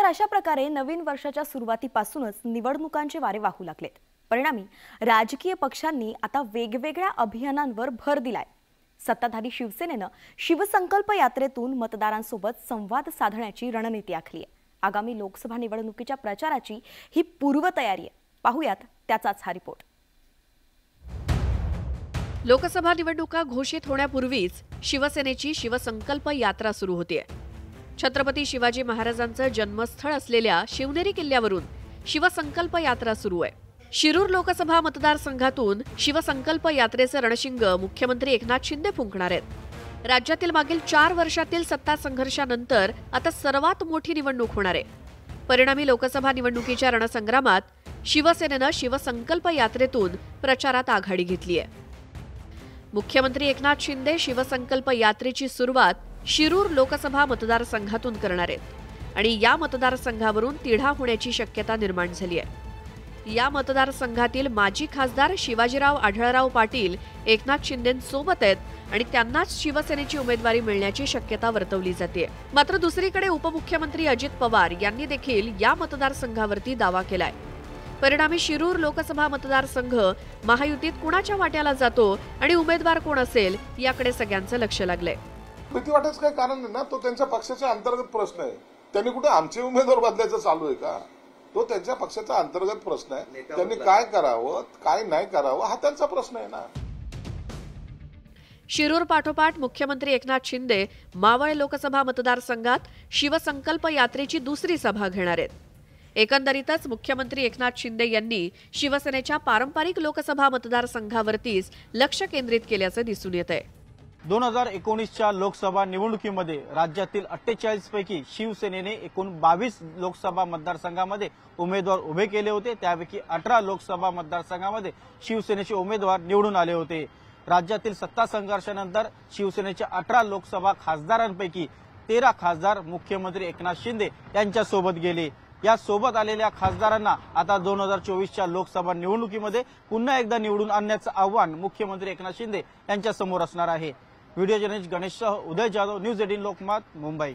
तर अशा प्रकारे नवीन वर्षाच्या सुरुवातीपासूनच निवडणुकांचे वारे वाहू लागलेत। परिणामी राजकीय पक्षांनी आता वेगवेगळ्या अभियानांवर भर दिलाय। सत्ताधारी शिवसेनेने शिवसंकल्प यात्रेतून मतदारांसोबत संवाद साधण्याची रणनीती आखली आहे। आगामी लोकसभा निवडणुकीच्या प्रचाराची ही पूर्वतयारी आहे। पाहूयात त्याचाच हा रिपोर्ट। लोकसभा निवडणुका घोषित होण्यापूर्वीच शिवसेनेची शिवसंकल्प यात्रा सुरू होतीये। छत्रपती शिवाजी महाराजांचं जन्मस्थळ असलेल्या शिवनेरी किल्ल्यावरून शिवसंकल्प यात्रा सुरू आहे। शिरूर लोकसभा मतदारसंघातून शिवसंकल्प यात्रेचं रणशिंग मुख्यमंत्री एकनाथ शिंदे फुंकणार आहेत। राज्यातील मागील 4 वर्षातील सत्ता संघर्षानंतर आता सर्वात मोठी निवडणूक होणार आहे। परिणामी लोकसभा निवडणुकीच्या रणसंग्रामात शिवसेनेनं शिवसंकल्प यात्रेतून प्रचारात आघाडी घेतली आहे। मुख्यमंत्री एकनाथ शिंदे शिवसंकल्प यात्रेची सुरुवात शिरूर लोकसभा मतदारसंघातून करणार आहेत आणि या मतदारसंघावरून तिढा होण्याची शक्यता निर्माण झाली आहे। या मतदारसंघातील माजी खासदार शिवाजीराव आढळराव पाटील एकनाथ शिंदेंसोबत आहेत आणि त्यांनाच शिवसेनेची उमेदवारी मिळण्याची शक्यता वर्तवली जाते। मात्र दुसरीकडे उपमुख्यमंत्री अजित पवार यांनी देखील या मतदारसंघावरती दावा केलाय। परिणामी शिरूर लोकसभा मतदारसंघ महायुतीत कुणाच्या वाट्याला जातो आणि उमेदवार कोण असेल याकडे सगळ्यांचं लक्ष लागलंय। भीती वाटायचं काही कारण नाही ना, तो त्यांच्या पक्षाचा अंतर्गत प्रश्न आहे। त्यांनी कुठे आमचे उमेदवार बदलायचं चालू आहे का? तो त्यांच्या पक्षाचा अंतर्गत प्रश्न आहे। त्यांनी काय करावं काय नाही करावं हा त्यांचा प्रश्न आहे ना। शिरूर पाठोपाठ मुख्यमंत्री एकनाथ शिंदे मावळ लोकसभा मतदारसंघात शिवसंकल्प यात्रेची दुसरी सभा घेणार आहेत। एकंदरीतच मुख्यमंत्री एकनाथ शिंदे यांनी शिवसेनेच्या पारंपरिक लोकसभा मतदारसंघावरतीच लक्ष केंद्रित केल्याचं दिसून येत आहे। 2019च्या लोकसभा निवडणुकीमध्ये राज्यातील 48 पैकी शिवसेनेने एकूण 22 लोकसभा मतदारसंघामध्ये उमेदवार उभे केले होते। त्यापैकी 18 लोकसभा मतदारसंघामध्ये शिवसेनेचे उमेदवार निवडून आले होते। राज्यातील सत्ता संघर्षानंतर शिवसेनेच्या 18 लोकसभा खासदारांपैकी 13 खासदार मुख्यमंत्री एकनाथ शिंदे यांच्या सोबत गेले। या सोबत आलेल्या खासदारांना आता 2024च्या लोकसभा निवडणुकीमध्ये पुन्हा एकदा निवडून आणण्याचं आव्हान मुख्यमंत्री एकनाथ शिंदे यांच्या समोर असणार आहे। व्हिडिओ जर्नलिस्ट गणेशसह उदय जाधव, न्यूज 18 लोकमत, मुंबई।